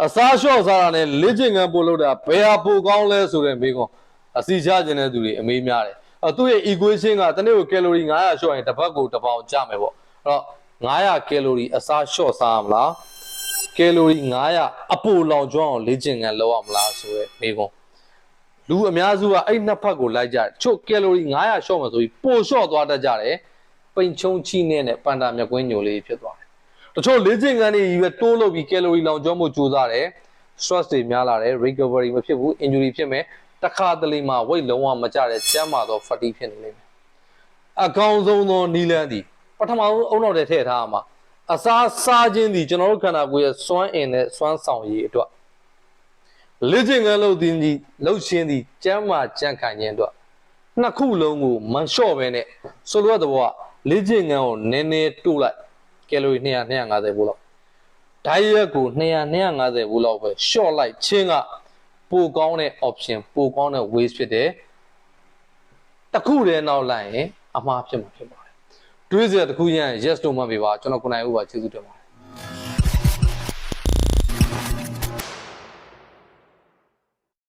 အစားလျှော့စားတာနဲ့လေ့ကျင့်ခန်းပို့လို့တာဘယ်ဟာပိုကောင်းလဲဆိုတဲ့မိကွန်းအစီချခြင်းတဲ့သူတွေအမေးများတယ်သူ့ရဲ့ equation ကတနေ့ကိုကယ်လိုရီ900လျှော့ရင်တစ်ပတ်ကိုတစ်ပေါင်ကျမယ်ပေါ့အဲ့တော့900ကယ်လိုရီအစားလျှော့စားရမလားကယ်လိုရီ900အပိုလောင်ကျွမ်းအောင်လေ့ကျင့်ခန်းလုပ်ရမလားဆိုတဲ့မိကွန်းလူအများစုကအဲ့နှစ်ဖက်ကိုလိုက်ကြတယ်ချို့ကယ်လိုရီ900လျှော့မှဆိုပြီးပိုလျှော့သွားတတ်ကြတယ်ပိန်ချုံချီနဲ့ပန်တာမြက်ကွင်းညိုလေးဖြစ်သွားတယ်တချို့လေ့ကျင့်ခန်းတွေရွယ်တိုးလို့ပြီးကယ်လိုရီလောင်ကျွမ်းမှုကြိုးစားတယ် stress တွေများလာတယ် recovery မဖြစ်ဘူး injury ဖြစ်မယ်တခါတလေမှာ weight လုံးဝမကျတဲ့ကျန်းမာသော fatigue ဖြစ်နေလိမ့်မယ်အကောင်းဆုံးသောနီလန်းသည်ပထမဆုံးအုံနောက်ထဲထည့်ထားမှာအစားစားခြင်းသည်ကျွန်တော်တို့ခန္ဓာကိုယ်ရဲ့စွမ်းအင်နဲ့စွမ်းဆောင်ရည်အတွက်လေ့ကျင့်ခန်းလုပ်ခြင်းသည်လှုပ်ရှင်းသည်ကျန်းမာကြံ့ခိုင်ခြင်းအတွက်နှစ်ခုလုံးကိုမလျှော့ပဲနဲ့ဆိုလိုတဲ့ဘောကလေ့ကျင့်ခန်းကိုနည်းနည်းတိုးလိုက်ကယ်လိုရီ200 250ဘူးလောက်ဓာတ်ရက်ကို200 250ဘူးလောက်ပဲရှော့လိုက်ခြင်းကပိုကောင်းတဲ့ option ပိုကောင်းတဲ့ ways ဖြစ်တယ်တခုတည်းနောက်လိုက်ရင်အမှားဖြစ်မှာဖြစ်ပါတယ်တွေးစရာတခုရရင် yes တို့မှပြပါကျွန်တော်ကိုနိုင်ဦးပါကျေးဇူးတင်ပါတယ်